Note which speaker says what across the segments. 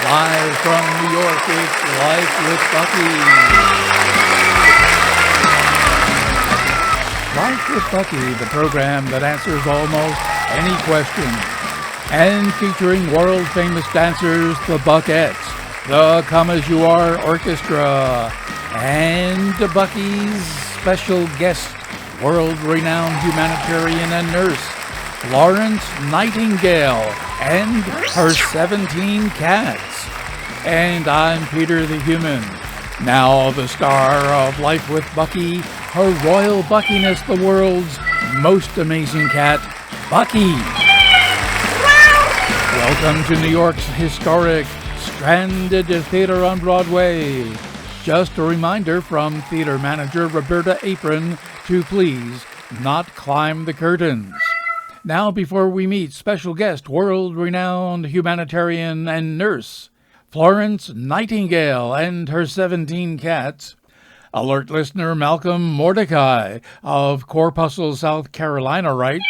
Speaker 1: Live from New York, it's Life with Bucky. Life with Bucky, the program that answers almost any question. And featuring world-famous dancers, the Buckettes, the Come-As-You-Are Orchestra, and Bucky's special guest, world-renowned humanitarian and nurse, Florence Nightingale, and her 17 cats. And I'm Peter the Human. Now the star of Life with Bucky, her royal Buckiness, the world's most amazing cat, Bucky. Welcome to New York's historic Stranded Theater on Broadway. Just a reminder from theater manager Roberta Apron to please not climb the curtains. Now, before we meet special guest, world-renowned humanitarian and nurse, Florence Nightingale and her 17 cats, alert listener Malcolm Mordecai of Corpuscle, South Carolina writes,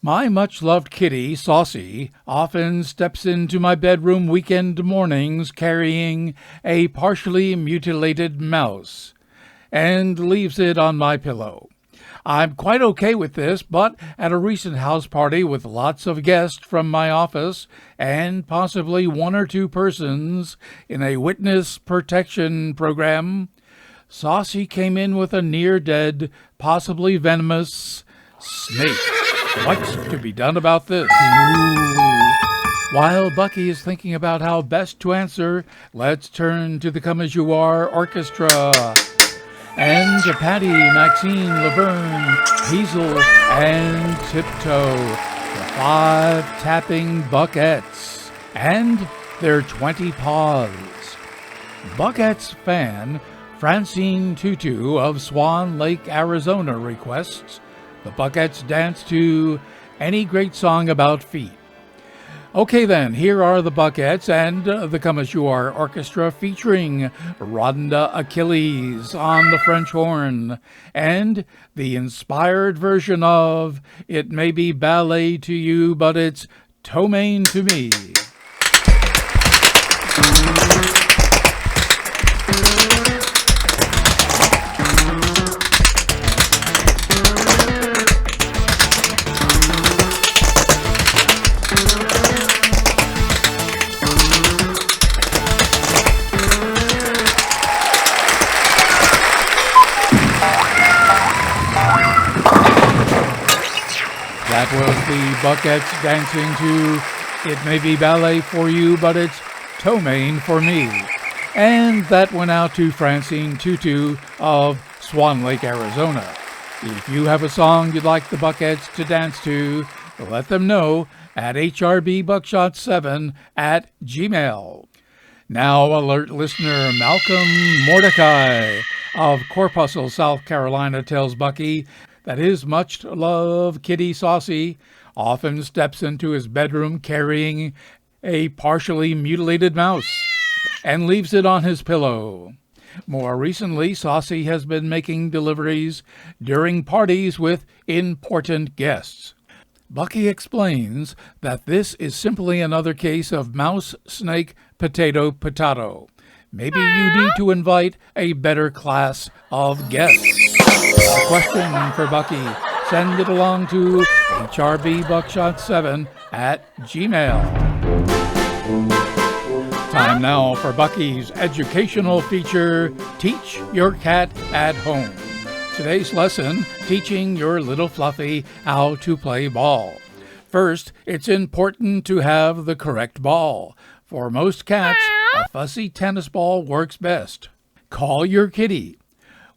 Speaker 1: "My much-loved kitty, Saucy, often steps into my bedroom weekend mornings carrying a partially mutilated mouse and leaves it on my pillow. I'm quite okay with this, but at a recent house party with lots of guests from my office and possibly one or two persons in a witness protection program, Saucy came in with a near-dead, possibly venomous snake. What's to be done about this?" While Bucky is thinking about how best to answer, let's turn to the Come-As-You-Are Orchestra. And Patty, Maxine, Laverne, Hazel, and Tiptoe, the 5 tapping Buckettes, and their 20 paws. Buckettes fan Francine Tutu of Swan Lake, Arizona requests the Buckettes dance to any great song about feet. Okay then, here are the Buckettes and the Come-As-You-Are Orchestra featuring Rhonda Achilles on the French horn and the inspired version of It May Be Ballet to You, but it's Ptomain to Me. That was the Buckettes dancing to It May Be Ballet for You, but it's Ptomain for me. And that went out to Francine Tutu of Swan Lake, Arizona. If you have a song you'd like the Buckettes to dance to, let them know at hrbbuckshot7@gmail. Now alert listener Malcolm Mordecai of Corpuscle, South Carolina tells Bucky that his much-loved kitty Saucy often steps into his bedroom carrying a partially mutilated mouse and leaves it on his pillow. More recently, Saucy has been making deliveries during parties with important guests. Bucky explains that this is simply another case of mouse, snake, potato, potato. Maybe you need to invite a better class of guests. A question for Bucky. Send it along to hrbbuckshot7@gmail. Time now for Bucky's educational feature, Teach Your Cat at Home. Today's lesson, teaching your little Fluffy how to play ball. First, it's important to have the correct ball. For most cats, a fussy tennis ball works best. Call your kitty.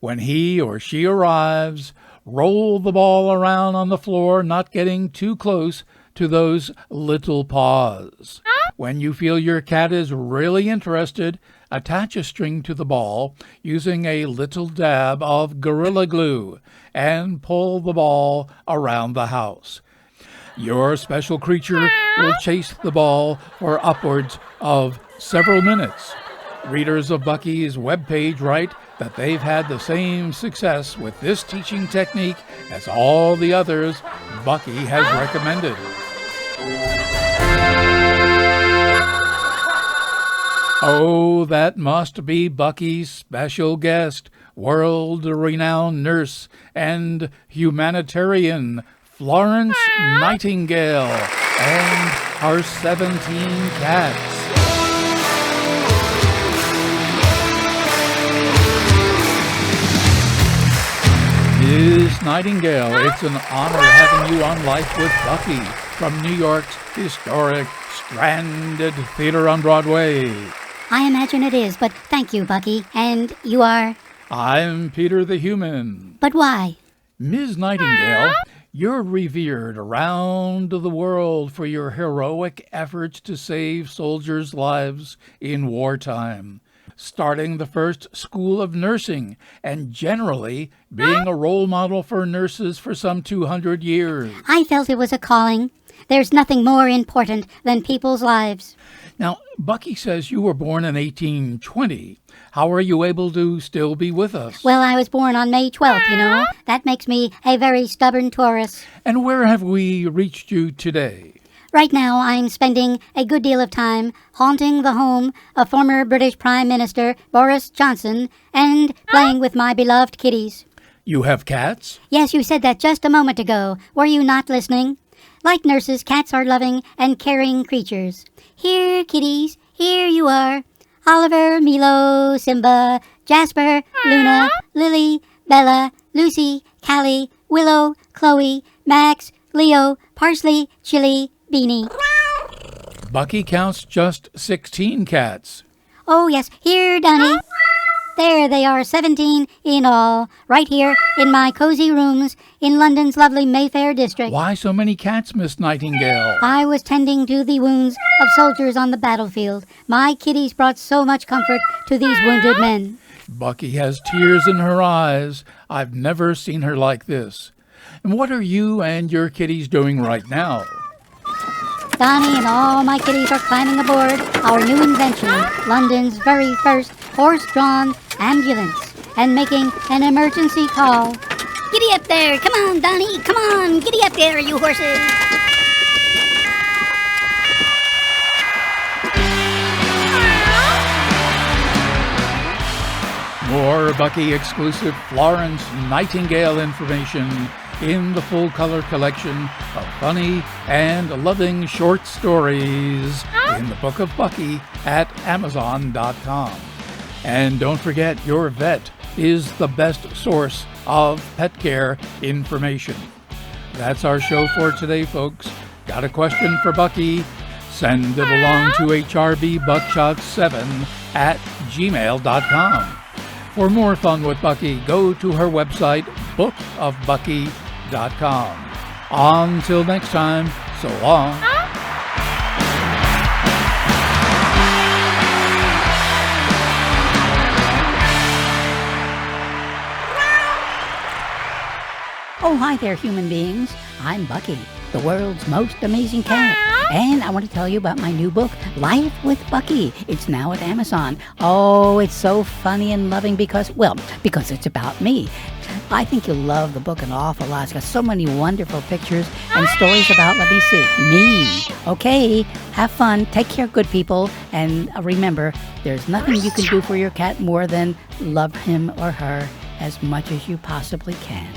Speaker 1: When he or she arrives, roll the ball around on the floor, not getting too close to those little paws. When you feel your cat is really interested, attach a string to the ball using a little dab of Gorilla Glue and pull the ball around the house. Your special creature will chase the ball for upwards of several minutes. Readers of Bucky's webpage write that they've had the same success with this teaching technique as all the others Bucky has recommended. Oh, that must be Bucky's special guest, world-renowned nurse and humanitarian Florence Nightingale and her 17 cats. Ms. Nightingale, it's an honor having you on Life with Bucky from New York's historic Stranded Theater on Broadway.
Speaker 2: I imagine it is, but thank you, Bucky. And you are?
Speaker 1: I'm Peter the Human.
Speaker 2: But why?
Speaker 1: Ms. Nightingale, you're revered around the world for your heroic efforts to save soldiers' lives in wartime, starting the first school of nursing and generally being a role model for nurses for some 200 years.
Speaker 2: I felt it was a calling. There's nothing more important than people's lives.
Speaker 1: Now, Bucky says you were born in 1820. How are you able to still be with us?
Speaker 2: Well, I was born on May 12th, you know. That makes me a very stubborn Taurus.
Speaker 1: And where have we reached you today?
Speaker 2: Right now, I'm spending a good deal of time haunting the home of former British Prime Minister Boris Johnson and playing with my beloved kitties.
Speaker 1: You have cats?
Speaker 2: Yes, you said that just a moment ago. Were you not listening? Like nurses, cats are loving and caring creatures. Here, kitties, here you are. Oliver, Milo, Simba, Jasper, Luna, Lily, Bella, Lucy, Callie, Willow, Chloe, Max, Leo, Parsley, Chili, Beanie.
Speaker 1: Bucky counts just 16 cats.
Speaker 2: Oh, yes, here, Donnie. There they are, 17 in all, right here in my cozy rooms in London's lovely Mayfair district.
Speaker 1: Why so many cats, Miss Nightingale?
Speaker 2: I was tending to the wounds of soldiers on the battlefield. My kitties brought so much comfort to these wounded men.
Speaker 1: Bucky has tears in her eyes. I've never seen her like this. And what are you and your kitties doing right now?
Speaker 2: Donnie and all my kitties are climbing aboard our new invention, London's very first horse-drawn ambulance, and making an emergency call. Giddy up there! Come on, Donnie! Come on! Giddy up there, you horses!
Speaker 1: More Bucky exclusive Florence Nightingale information in the full color collection of funny and loving short stories in the Book of Bucky at Amazon.com. And don't forget, your vet is the best source of pet care information. That's our show for today, folks. Got a question for Bucky? Send it along to hrbbuckshot7@gmail.com. For more fun with Bucky, go to her website, bookofbucky.com. Until next time, so long.
Speaker 3: Oh, hi there, human beings. I'm Bucky, the world's most amazing cat. And I want to tell you about my new book, Life with Bucky. It's now at Amazon. Oh, it's so funny and loving because it's about me. I think you'll love the book an awful lot. It's got so many wonderful pictures and stories about, me. Okay, have fun, take care, good people, and remember, there's nothing you can do for your cat more than love him or her as much as you possibly can.